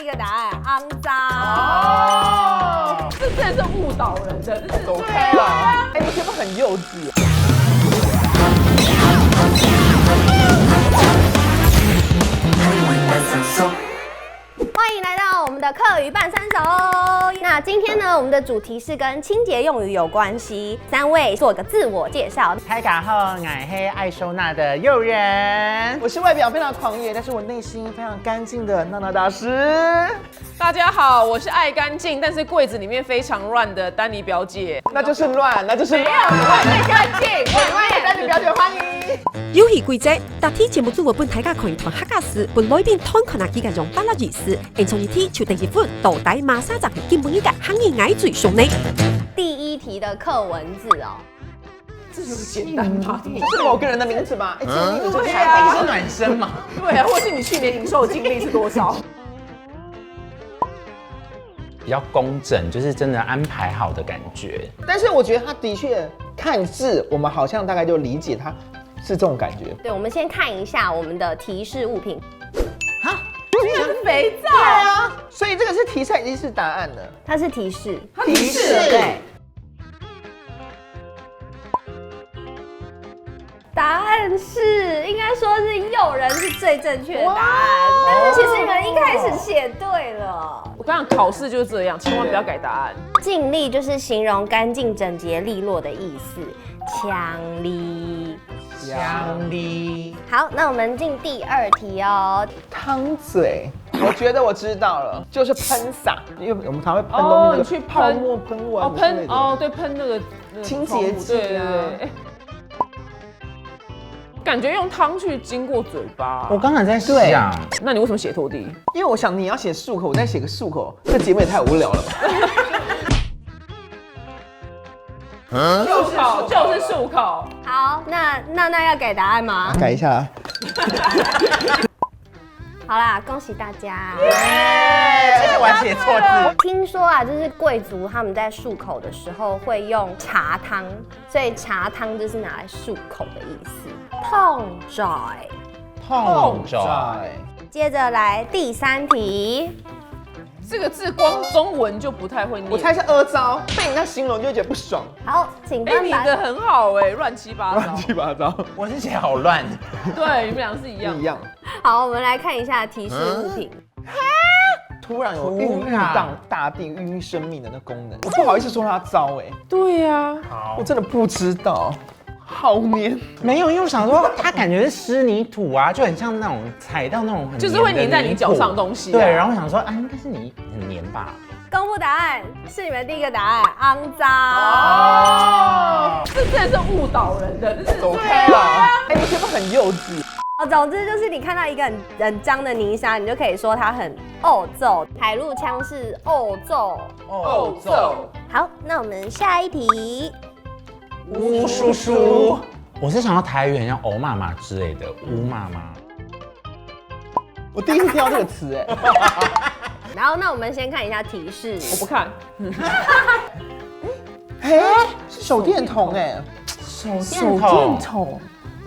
一个答案，肮脏。哦，这真的是误导人的，这是走开啦！哎，你是不是很幼稚？欢迎来到我们的客语半三熟。那今天呢，我们的主题是跟清洁用语有关系。三位做个自我介绍。大家好，我是爱收纳的诱人。我是外表非常狂野，但是我内心非常干净的娜娜大师。大家好，我是爱干净，但是柜子里面非常乱的丹尼表姐。那就是乱，那就是乱，爱干净，丹尼表姐欢迎。遊戲規則：答題節目組本大家可以同客家時，本裏邊通可能幾個用巴拉語詞，現從一題就第一分，到底馬莎就係基本一個行業愛最熟呢。第一題的課文字哦，这就是简单吗？是某个人的名字吗？哎，你对啊，你是暖身嘛？对啊，或是你去年营收的净利是多少？比较工整，就是真的安排好的感觉。但是我觉得他的确看字，我们好像大概就理解他是这种感觉。对，我们先看一下我们的提示物品。是肥皂。对啊，所以这个是提示已经是答案了。它是提示，它提示对。答案是，应该说是诱人是最正确的答案，但是其实你们一开始写对了。我刚刚考试就是这样，千万不要改答案。净利就是形容干净、整洁、利落的意思。强力。香梨，好，那我们进第二题哦。汤嘴，我觉得我知道了，就是喷洒，因为我们常会喷东西，你去泡沫喷完之类的对，喷那个清洁剂啊。对，感觉用汤去经过嘴巴。我刚才在想，那你为什么写拖地？因为我想你要写漱口，我再写个漱口，这个节目也太无聊了吧。就是漱口。好，那要改答案吗？改一下啦。好啦，恭喜大家！而且我还写错字。听说啊，就是贵族他们在漱口的时候会用茶汤，所以茶汤就是拿来漱口的意思。痛拽。痛拽，接着来第三题。这个字光中文就不太会念。我猜是阿糟，被你那形容就会觉得不爽。好，请翻你版。的很好乱七八糟。乱七八糟。我是写好乱。对，你们俩是一样。一样。好，我们来看一下提示物品。突然有孕育大地、孕育生命的那功能，我不好意思说它糟哎。对呀，好我，真的不知道。好黏，没有，因为我想说，它感觉是湿泥土啊，就很像那种踩到那种很就是会粘在你脚上的东西。对，然后我想说，应该是你很黏吧。公布答案是你们第一个答案，肮脏。哦，这真的是误导人的，这是走开啦！哎，你是不是很幼稚？总之就是你看到一个很脏的泥沙，你就可以说它很欧皱。海陆腔是欧皱。欧皱。好，那我们下一题。乌叔叔，我是想要台语很像欧妈妈之类的，乌妈妈。我第一次听到这个词哎。然后那我们先看一下提示。我不看。哎，是手电筒哎，手手电筒，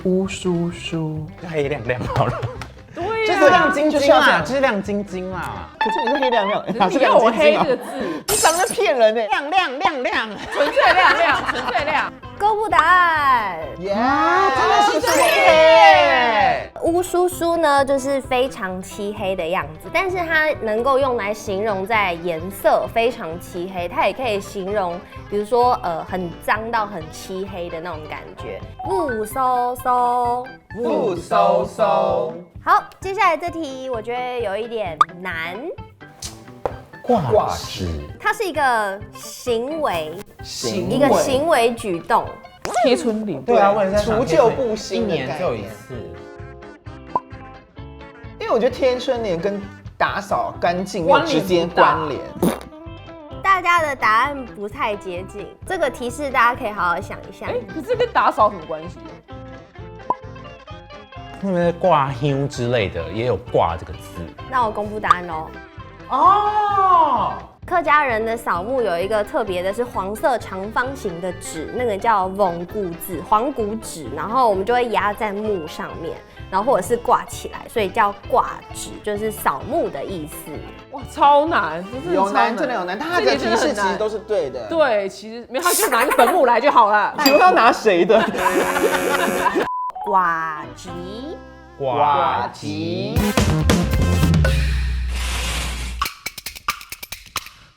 乌叔叔，黑亮亮好了。对呀，就是亮晶晶啦，就是亮晶晶啦。可是你是黑亮亮，你要我黑这个字，你长得骗人哎，亮亮亮亮，纯粹亮亮，纯粹亮。公布答案。耶，真的是漆黑。乌叔叔呢，就是非常漆黑的样子，但是它能够用来形容在颜色非常漆黑，它也可以形容，比如说很脏到很漆黑的那种感觉。雾嗖嗖，雾嗖嗖。好，接下来这题我觉得有一点难，挂饰，它是一个行为，行一个行为举动。贴春联。对啊，我也在想除旧布一新的概念，年只有一次。因为我觉得贴春联跟打扫干净有直接关联。大家的答案不太接近，这个提示大家可以好好想一下。可是跟打扫什么关系？那边挂香之类的，也有挂这个字。那我公布答案喽。哦，客家人的扫墓有一个特别的是黄色长方形的纸，那个叫翁骨纸，黄骨纸，然后我们就会压在墓上面，然后或者是挂起来，所以叫挂纸，就是扫墓的意思。哇，超难，有难，真的有难，他的提示其实都是对的。对，其实没有，他就拿一个坟墓来就好了。请问要拿谁的？挂吉，挂吉。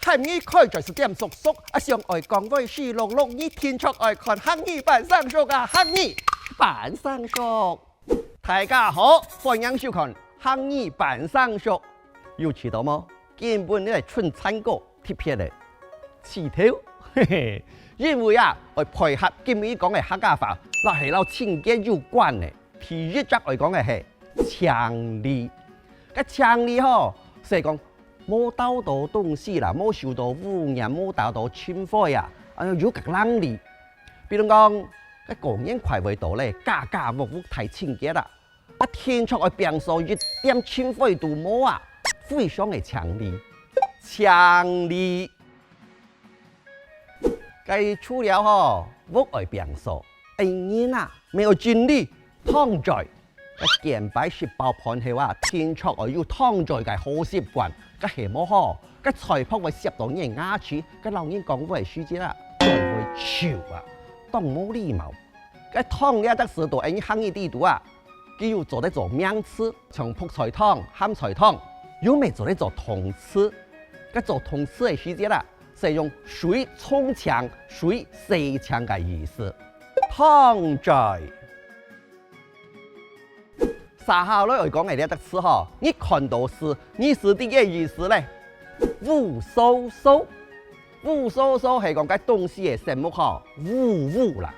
汉语开就是点熟熟，上爱讲话是碌碌，你天出爱看汉语版上熟啊，汉语版上熟。大家好，欢迎收看汉语版上熟。有吃到吗？根本你係春餐歌貼片嚟，刺頭，嘿嘿。因為啊，我配合今日講嘅客家話，那係撈清潔有關嘅。第一則我講嘅係強力，個強力吼，係講冇倒到東西啦，冇受到污染，冇倒到侵壞啊，有個能力。比如講，個公園快味道咧，家家屋屋太清潔啦，個天出嘅變數一點侵壞都冇啊！非常的強力，強力。佢除了吼屋外變數，人啊沒有精力躺在，個健擺食飽盤後啊，天出我要躺在嘅好習慣，個係麼好？個財帛會攝到人牙齒，個老人講話書節啦，就會笑啊，當冇禮貌。個躺了的時候，人行業地圖啊，佢要做得做名詞，從仆菜湯、鹹菜湯。有沒做咧做同詞？個做同詞嘅時節啦，是用水沖牆、水洗牆嘅意思。躺在。撒下來講嘅呢一個詞嗬，你看到是，你是啲嘅意思咧？污糟糟，污糟糟係講嘅東西嘅生物嗬，污啦。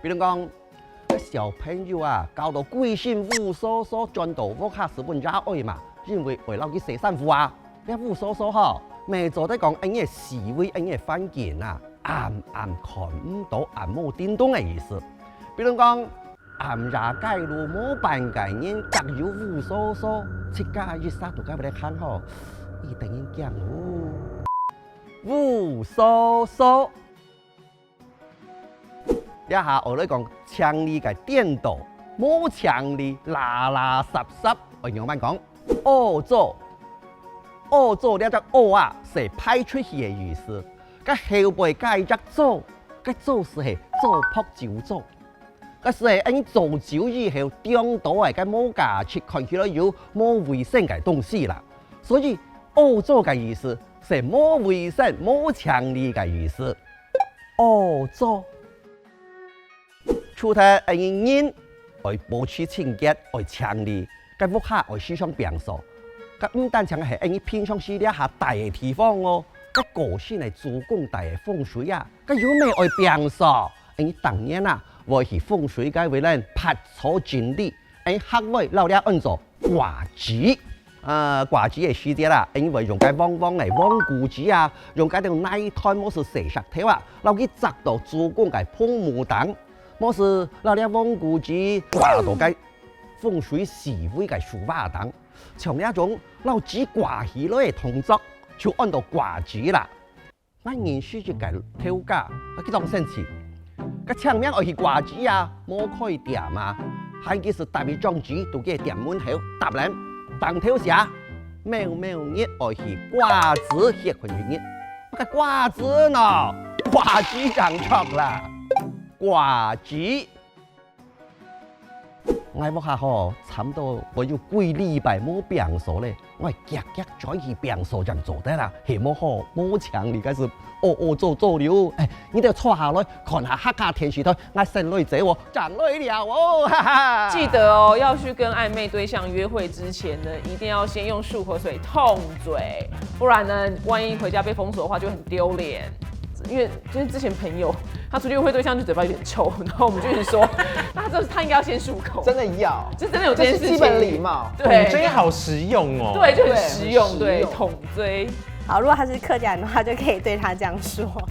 比如講，小朋友啊，搞到貴姓污糟糟，轉到屋下是本家愛嘛。因為為撈啲洗衫褲啊，你污糟糟嗬，未做得講人嘅視為人嘅環境啊，暗看唔到，暗冇叮咚嘅意思。比如講暗日街路冇辦嘅人，隔有污糟糟，切家一殺到街俾你看嗬，一定要講污糟糟。一下我哋講強力嘅顛倒，冇強力垃垃雜雜，我用慢講。惡做呢隻惡啊，是派出去嘅意思。個後背加一隻做，個做是係做撲就做。個是係因做久以後丟到嘅冇價值，看起來有冇衛生嘅東西啦。所以惡做嘅意思是冇衛生、冇強力嘅意思。惡做，除咗人愛保持清潔、愛強力。個屋下我思想變數，個唔單淨係你平常時咧下大嘅地方哦，個個性係做工大嘅風水啊，個有咩愛變數？你當然啦，我係風水界為人拍錯精力，你學會老了按做掛紙，掛紙嘅時節啦，因為用個旺旺嚟旺古紙啊，用個條奶湯冇是石石條啊，撈佢摘到做工嘅碰木檔，冇是老了旺古紙掛到個。風水視為嘅書法等，從一種撈紙掛起來嘅動作，就按到掛紙啦。我認識一個調家，佢當生詞，個牆面愛去掛紙啊，冇可以點啊，係佢是特別張紙，都叫點滿頭，搭人當條寫，喵喵熱愛去掛紙歇困住熱，個掛紙呢，掛紙長出啦，掛紙。我屋下嗬，差唔多我要幾禮拜冇變數咧，我係夾再去變數就做得啦，係冇好冇強力，嗰是做了，你哋坐下來看下客家電視台，我生女仔喎，賺女了哦，哈哈！記得哦，要去跟曖昧對象約會之前呢，一定要先用漱口水痛嘴，不然呢，萬一回家被封鎖的話就很丟臉。因為就是之前朋友他出去約會對象就嘴巴有點臭，然後我們就一直說，他應該要先漱口，真的要，就真的有這件事情，這是基本禮貌。對，真好實用哦。對，就很實用，對，捅追。好，如果他是客家人的話，就可以對他這樣說。